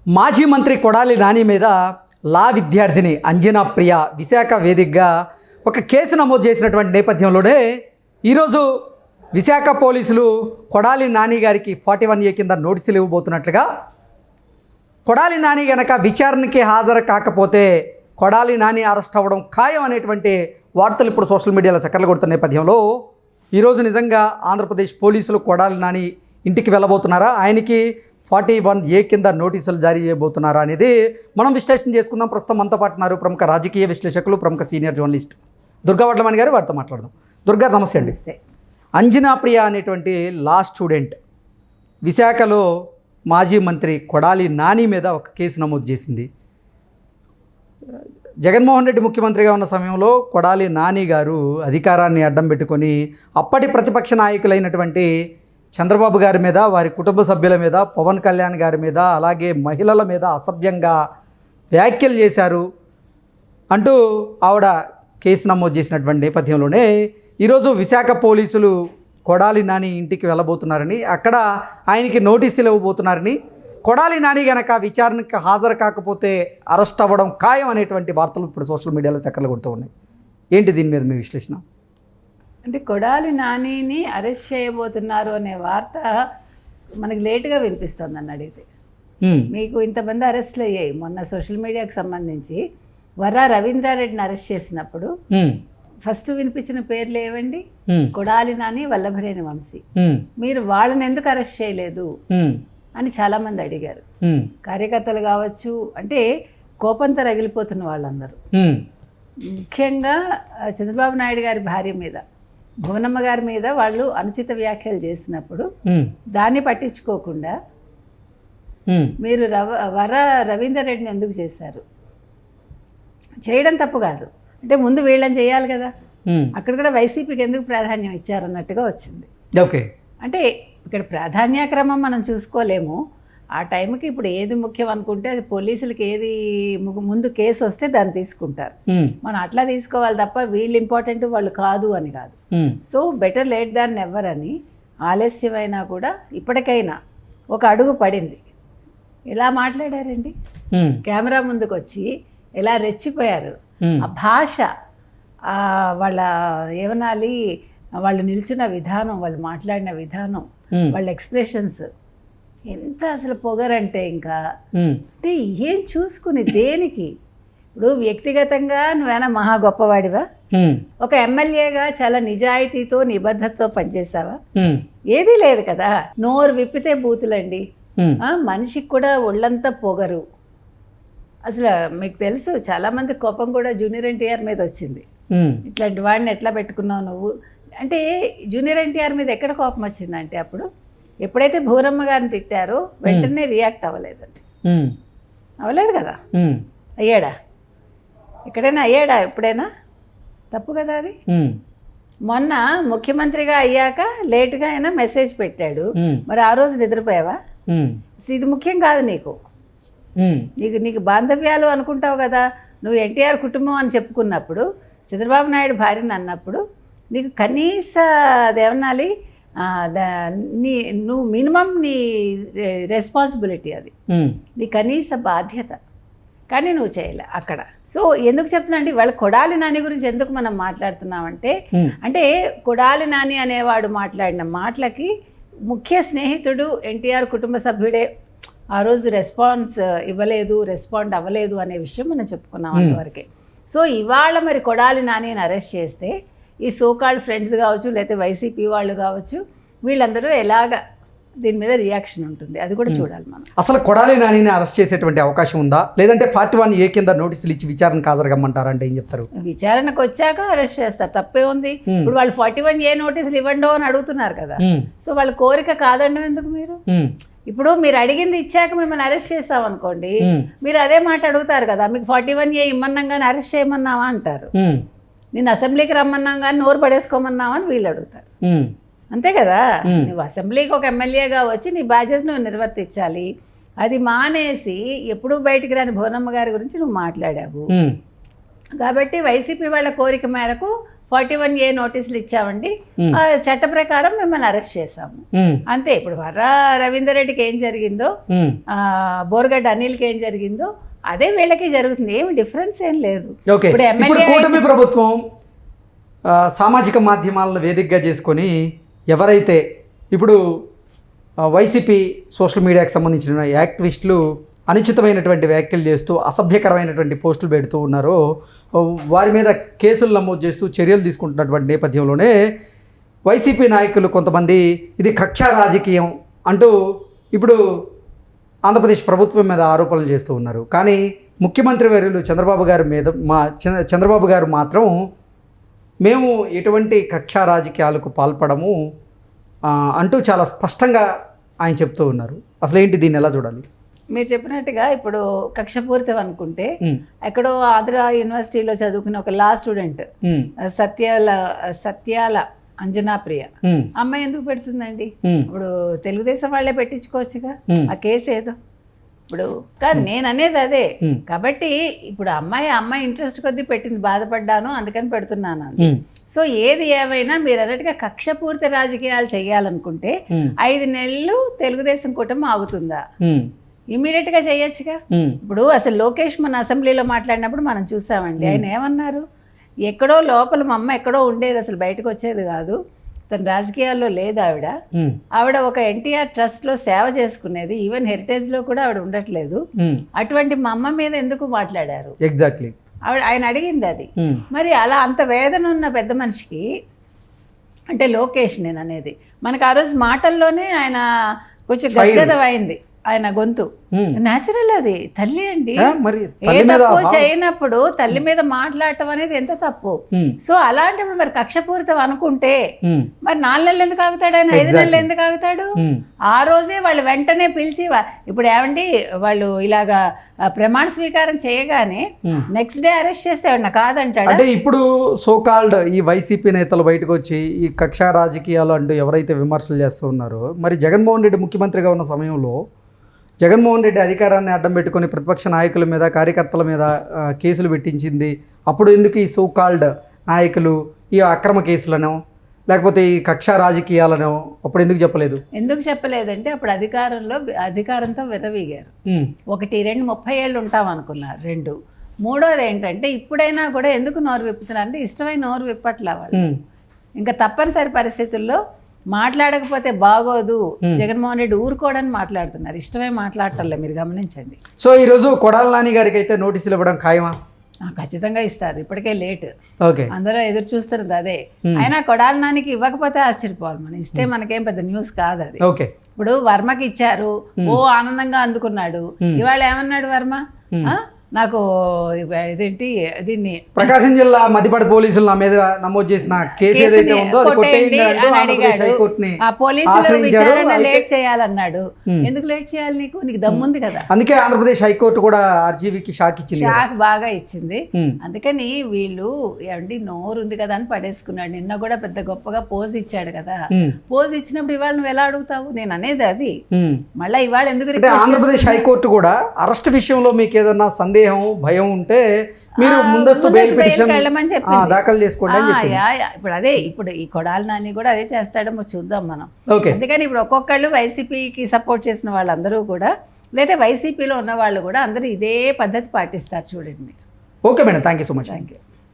మాజీ మంత్రి కొడాలి నాని మీద లా విద్యార్థిని అంజనా ప్రియ విశాఖ వేదికగా ఒక కేసు నమోదు చేసినటువంటి నేపథ్యంలోనే ఈరోజు విశాఖ పోలీసులు కొడాలి నాని గారికి 41A కింద నోటీసులు ఇవ్వబోతున్నట్లుగా, కొడాలి నాని గనక విచారణకి హాజరు కాకపోతే కొడాలి నాని అరెస్ట్ అవ్వడం ఖాయం అనేటువంటి వార్తలు ఇప్పుడు సోషల్ మీడియాలో చక్కర్లు కొడుతున్న నేపథ్యంలో ఈరోజు నిజంగా ఆంధ్రప్రదేశ్ పోలీసులు కొడాలి నాని ఇంటికి వెళ్ళబోతున్నారా, ఆయనకి 41A కింద నోటీసులు జారీ చేయబోతున్నారా అనేది మనం విశ్లేషణ చేసుకుందాం. ప్రస్తుతం మనతో పాటు ఉన్నారు ప్రముఖ రాజకీయ విశ్లేషకులు, ప్రముఖ సీనియర్ జర్నలిస్ట్ దుర్గా వడ్లమణి గారు. వారితో మాట్లాడదాం. దుర్గా, నమస్తే అండి. అంజనా ప్రియ అనేటువంటి లా స్టూడెంట్ విశాఖలో మాజీ మంత్రి కొడాలి నాని మీద ఒక కేసు నమోదు చేసింది. జగన్మోహన్ రెడ్డి ముఖ్యమంత్రిగా ఉన్న సమయంలో కొడాలి నాని గారు అధికారాన్ని అడ్డం పెట్టుకొని అప్పటి ప్రతిపక్ష నాయకులైనటువంటి చంద్రబాబు గారి మీద, వారి కుటుంబ సభ్యుల మీద, పవన్ కళ్యాణ్ గారి మీద, అలాగే మహిళల మీద అసభ్యంగా వ్యాఖ్యలు చేశారు అంటూ ఆవిడ కేసు నమోదు చేసినటువంటి నేపథ్యంలోనే ఈరోజు విశాఖ పోలీసులు కొడాలి నాని ఇంటికి వెళ్ళబోతున్నారని, అక్కడ ఆయనకి నోటీసులు ఇవ్వబోతున్నారని, కొడాలి నాని గనక విచారణకు హాజరు కాకపోతే అరెస్ట్ అవ్వడం ఖాయం అనేటువంటి వార్తలు ఇప్పుడు సోషల్ మీడియాలో చక్కర్లు కొడుతూ ఉన్నాయి. ఏంటి దీని మీద మీ విశ్లేషణ? అంటే కొడాలి నానిని అరెస్ట్ చేయబోతున్నారు అనే వార్త మనకి లేటుగా వినిపిస్తుంది అని అడిగితే. మీకు ఇంతమంది అరెస్టులు అయ్యాయి. మొన్న సోషల్ మీడియాకి సంబంధించి వర్రా రవీంద్రారెడ్డిని అరెస్ట్ చేసినప్పుడు ఫస్ట్ వినిపించిన పేర్లు ఏవండి? కొడాలి నాని, వల్లభనేని వంశీ. మీరు వాళ్ళని ఎందుకు అరెస్ట్ చేయలేదు అని చాలామంది అడిగారు. కార్యకర్తలు కావచ్చు, అంటే కోపంతో రగిలిపోతున్న వాళ్ళందరూ. ముఖ్యంగా చంద్రబాబు నాయుడు గారి భార్య మీద, భువనమ్మ గారి మీద వాళ్ళు అనుచిత వ్యాఖ్యలు చేసినప్పుడు దాన్ని పట్టించుకోకుండా మీరు రవీందర్ రెడ్డిని ఎందుకు చేశారు? చేయడం తప్పు కాదు, అంటే ముందు వీళ్ళని చేయాలి కదా. అక్కడ కూడా వైసీపీకి ఎందుకు ప్రాధాన్యం ఇచ్చారన్నట్టుగా వచ్చింది. ఓకే, అంటే ఇక్కడ ప్రాధాన్యక్రమం మనం చూసుకోలేము. ఆ టైంకి ఇప్పుడు ఏది ముఖ్యం అనుకుంటే అది పోలీసులకి ఏది ముందు కేసు వస్తే దాన్ని తీసుకుంటారు. మనం అట్లా తీసుకోవాలి తప్ప వీళ్ళు ఇంపార్టెంట్ వాళ్ళు కాదు అని కాదు. So better late than never అని, ఆలస్యమైనా కూడా ఇప్పటికైనా ఒక అడుగు పడింది. ఎలా మాట్లాడారండి, కెమెరా ముందుకు వచ్చి ఎలా రెచ్చిపోయారు. ఆ భాష, వాళ్ళ ఏమనాలి, వాళ్ళు నిల్చున్న విధానం, వాళ్ళు మాట్లాడిన విధానం, వాళ్ళ ఎక్స్ప్రెషన్స్ ఎంత అసలు పొగరంటే ఇంకా అంటే ఏం చూసుకుని దేనికి? ఇప్పుడు వ్యక్తిగతంగా నువ్వేనా మహా గొప్పవాడివా? ఒక ఎమ్మెల్యేగా చాలా నిజాయితీతో నిబద్ధతతో పనిచేసావా? ఏదీ లేదు కదా. నోరు విప్పితే బూతులండి. మనిషికి కూడా ఒళ్ళంతా పొగరు. అసలు మీకు తెలుసు చాలామంది కోపం కూడా జూనియర్ ఎన్టీఆర్ మీద వచ్చింది. ఇట్లాంటి వాడిని ఎట్లా పెట్టుకున్నావు నువ్వు అంటే. జూనియర్ ఎన్టీఆర్ మీద ఎక్కడ కోపం వచ్చిందంటే అప్పుడు ఎప్పుడైతే భూరమ్మ గారిని తిట్టారో వెంటనే రియాక్ట్ అవ్వలేదండి. అవ్వలేదు కదా. అయ్యాడా? ఎక్కడైనా అయ్యాడా? ఎప్పుడైనా? తప్పు కదా అది. మొన్న ముఖ్యమంత్రిగా అయ్యాక లేటుగా అయినా మెసేజ్ పెట్టాడు. మరి ఆ రోజు నిద్రపోయావా? ఇది ముఖ్యం కాదు నీకు. నీకు బాంధవ్యాలు అనుకుంటావు కదా. నువ్వు ఎన్టీఆర్ కుటుంబం అని చెప్పుకున్నప్పుడు, చంద్రబాబు నాయుడు భార్యని అన్నప్పుడు నీకు కనీస అదేమనాలి, నువ్వు మినిమం నీ రెస్పాన్సిబిలిటీ అది, నీ కనీస బాధ్యత. కానీ నువ్వు చేయలే అక్కడ. సో ఎందుకు చెప్తున్నా అంటే ఇవాళ కొడాలి నాని గురించి ఎందుకు మనం మాట్లాడుతున్నామంటే, అంటే కొడాలి నాని అనేవాడు మాట్లాడిన మాటలకి ముఖ్య స్నేహితుడు ఎన్టీఆర్ కుటుంబ సభ్యుడే ఆ రోజు రెస్పాండ్ అవ్వలేదు అనే విషయం మనం చెప్పుకున్నాం అంతవరకే. సో ఇవాళ మరి కొడాలి నానిని అరెస్ట్ చేస్తే ఈ సోకాల్డ్ ఫ్రెండ్స్ కావచ్చు, లేకపోతే వైసీపీ వాళ్ళు కావచ్చు, వీళ్ళందరూ ఎలాగ దీని మీద రియాక్షన్ ఉంటుంది అది కూడా చూడాలి మనం. అసలు కొడాలి నానిని అరెస్ట్ చేసేటువంటి అవకాశం ఉందా, లేదంటే 41A కింద నోటీసులు ఇచ్చి విచారణకు హాజరుగమ్మంటారంటే ఏం చెప్తారు? విచారణకు వచ్చాక అరెస్ట్ చేస్తారు, తప్పే ఉంది. ఇప్పుడు వాళ్ళు 41A నోటీసులు ఇవ్వండి అని అడుగుతున్నారు కదా. సో వాళ్ళ కోరిక కాదండి ఎందుకు మీరు? ఇప్పుడు మీరు అడిగింది ఇచ్చాక మిమ్మల్ని అరెస్ట్ చేసామనుకోండి, మీరు అదే మాట అడుగుతారు కదా, మీకు 41A ఇమ్మన్నాం కానీ అరెస్ట్ చేయమన్నావా అంటారు. నేను అసెంబ్లీకి రమ్మన్నాం కానీ నోరు పడేసుకోమన్నావా అని వీళ్ళు అడుగుతారు. అంతే కదా. నువ్వు అసెంబ్లీకి ఒక ఎమ్మెల్యేగా వచ్చి నీ బాధ్యత నువ్వు నిర్వర్తించాలి. అది మానేసి ఎప్పుడూ బయటికి రాని భువనమ్మ గారి గురించి నువ్వు మాట్లాడావు. కాబట్టి వైసీపీ వాళ్ళ కోరిక మేరకు 41A నోటీసులు ఇచ్చామండి, ఆ చట్ట ప్రకారం మిమ్మల్ని అరెస్ట్ చేశాము, అంతే. ఇప్పుడు వర్రా రవీందర్ రెడ్డికి ఏం జరిగిందో, బోర్గడ్డ అనిల్కి ఏం జరిగిందో అదే వీళ్ళకి జరుగుతుంది. ఏమి డిఫరెన్స్ ఏం లేదు. ఇప్పుడు కూటమి ప్రభుత్వం సామాజిక మాధ్యమాలను వేదికగా చేసుకొని ఎవరైతే ఇప్పుడు వైసీపీ సోషల్ మీడియాకి సంబంధించిన యాక్టివిస్టులు అనుచితమైనటువంటి వ్యాఖ్యలు చేస్తూ అసభ్యకరమైనటువంటి పోస్టులు పెడుతూ ఉన్నారో వారి మీద కేసులు నమోదు చేస్తూ చర్యలు తీసుకుంటున్నటువంటి నేపథ్యంలోనే వైసీపీ నాయకులు కొంతమంది ఇది కక్షా రాజకీయం అంటూ ఇప్పుడు ఆంధ్రప్రదేశ్ ప్రభుత్వం మీద ఆరోపణలు చేస్తూ ఉన్నారు. కానీ ముఖ్యమంత్రి వర్యులు చంద్రబాబు గారి మీద చంద్రబాబు గారు మాత్రం మేము ఎటువంటి కక్షా రాజకీయాలకు పాల్పడము అంటూ చాలా స్పష్టంగా ఆయన చెప్తూ ఉన్నారు. అసలు ఏంటి, దీన్ని ఎలా చూడాలి? మీరు చెప్పినట్టుగా ఇప్పుడు కక్షపూరితం అనుకుంటే ఎక్కడో ఆంధ్ర యూనివర్సిటీలో చదువుకున్న ఒక లా స్టూడెంట్ సత్యాల అంజనా ప్రియ అమ్మాయి ఎందుకు పెడుతుందండి? ఇప్పుడు తెలుగుదేశం వాళ్ళే పెట్టించుకోవచ్చుగా ఆ కేసు ఏదో. ఇప్పుడు కాదు నేను అనేది అదే. కాబట్టి ఇప్పుడు అమ్మాయి ఇంట్రెస్ట్ కొద్దీ పెట్టింది, బాధపడ్డాను అందుకని పెడుతున్నాను. సో ఏది ఏమైనా మీరు అన్నట్టుగా కక్షపూరిత రాజకీయాలు చేయాలనుకుంటే 5 నెలలు తెలుగుదేశం కూటమి ఆగుతుందా? ఇమీడియట్ గా చేయొచ్చుగా. ఇప్పుడు అసలు లోకేష్ మన అసెంబ్లీలో మాట్లాడినప్పుడు మనం చూసామండి, ఆయన ఏమన్నారు, ఎక్కడో లోపల మా అమ్మ ఎక్కడో ఉండేది, అసలు బయటకు వచ్చేది కాదు, తన రాజకీయాల్లో లేదు ఆవిడ ఒక ఎన్టీఆర్ ట్రస్ట్ లో సేవ చేసుకునేది, ఈవెన్ హెరిటేజ్ లో కూడా ఆవిడ ఉండట్లేదు, అటువంటి మా అమ్మ మీద ఎందుకు మాట్లాడారు? ఎగ్జాక్ట్లీ ఆయన అడిగింది అది. మరి అలా అంత వేదన ఉన్న పెద్ద మనిషికి అంటే లోకేష్ నేను అనేది, మనకు ఆ రోజు మాటల్లోనే ఆయన కొంచెం గద్గదమైంది ఆయన గొంతు. న్యాచురల్, అది తల్లి అండి. ఏ తప్పు చేయనప్పుడు తల్లి మీద మాట్లాడటం అనేది ఎంత తప్పు. సో అలాంటప్పుడు మరి కక్షపూరితం అనుకుంటే మరి 4 నెలలు ఎందుకు ఆగుతాడు ఆయన? 5 నెలలు ఎందుకు ఆగుతాడు? ఆ రోజే వాళ్ళు వెంటనే పిలిచి, ఇప్పుడు ఏమండి వాళ్ళు ఇలాగా ప్రమాణ స్వీకారం చేయగానే నెక్స్ట్ డే అరెస్ట్ చేసేవాడు, నాకు కాదంటాడు. అంటే ఇప్పుడు సోకాల్డ్ ఈ వైసీపీ నేతలు బయటకు వచ్చి ఈ కక్షా రాజకీయాలు అంటూ ఎవరైతే విమర్శలు చేస్తూ ఉన్నారో, మరి జగన్మోహన్ రెడ్డి ముఖ్యమంత్రిగా ఉన్న సమయంలో జగన్మోహన్ రెడ్డి అధికారాన్ని అడ్డం పెట్టుకొని ప్రతిపక్ష నాయకుల మీద కార్యకర్తల మీద కేసులు పెట్టించింది. అప్పుడు ఎందుకు ఈ సోకాల్డ్ నాయకులు ఈ అక్రమ కేసులను లేకపోతే ఈ కక్షా రాజకీయాలను అప్పుడు ఎందుకు చెప్పలేదు? ఎందుకు చెప్పలేదంటే అప్పుడు అధికారంతో విర్రవీగారు. 1, 2, 30 ఏళ్ళు ఉంటాం అనుకున్నారు. 2, మూడోది ఏంటంటే ఇప్పుడైనా కూడా ఎందుకు నోరు విప్పుతున్నారు అంటే ఇష్టమైన నోరు విప్పట్లా వాళ్ళు. ఇంకా తప్పనిసరి పరిస్థితుల్లో మాట్లాడకపోతే బాగోదు, జగన్మోహన్ రెడ్డి ఊరుకోవడానికి మాట్లాడుతున్నారు, ఇష్టమే మాట్లాడటంలే, మీరు గమనించండి. సో ఈరోజు కొడాలి నాని గారికి అయితే నోటీసులు ఇవ్వడం ఖాయమా? ఖచ్చితంగా ఇస్తారు, ఇప్పటికే లేట్. ఓకే, అందరూ ఎదురు చూస్తున్నది అదే. అయినా కొడాలి నానికి ఇవ్వకపోతే ఆశ్చర్యపోవాలి, మనం ఇస్తే మనకేం పెద్ద న్యూస్ కాదు అది. ఓకే, ఇప్పుడు వర్మకి ఇచ్చారు, ఆనందంగా అందుకున్నాడు. ఇవాళ ఏమన్నాడు వర్మ, నాకు ఇదేంటి దీన్ని ప్రకాశం జిల్లా మదిపడి పోలీసులు నా మీద నమోదు చేసిన కేసు ఏదైతే ఉందో అది కొట్టేయండి అంటూ ఆంధ్రప్రదేశ్ హైకోర్టుని ఆశ్రయించాడు. లేట్ చేయాలన్నాడు. ఎందుకు లేట్ చేయాలి? నీకు దమ్ముంది కదా. అందుకే ఆంధ్రప్రదేశ్ హైకోర్టు కూడా ఆర్జీవీకి షాక్ ఇచ్చింది, షాక్ బాగా ఇచ్చింది. అందుకని వీళ్ళు ఏమండి నోరు ఉంది కదా అని పడేసుకున్నాడు. నిన్న కూడా పెద్ద గొప్పగా పోజ్ ఇచ్చాడు కదా. పోజ్ ఇచ్చినప్పుడు ఇవాళ నువ్వు ఎలా అడుగుతావు? నేను అనేది అది. మళ్ళీ ఇవాళ ఎందుకు ఆంధ్రప్రదేశ్ హైకోర్టు కూడా అరెస్ట్ విషయంలో మీకు ఏదన్నా సందేహం భయం ఉంటే మీరు ముందస్తు బెయిల్ పిటిషన్ దాఖలు చేసుకోండి అని చెప్పింది. ఇప్పుడు అదే, ఇప్పుడు ఈ కొడాలి నాని కూడా అదే చేస్తాడేమో చూద్దాం మనం. అందుకని ఇప్పుడు ఒక్కొక్కళ్ళు వైసీపీకి సపోర్ట్ చేసిన వాళ్ళందరూ కూడా, లేదా వైసీపీలో ఉన్న వాళ్ళు కూడా అందరూ ఇదే పద్ధతి పాటిస్తారు చూడండి మీరు. Okay madam, thank you so much. Thank you.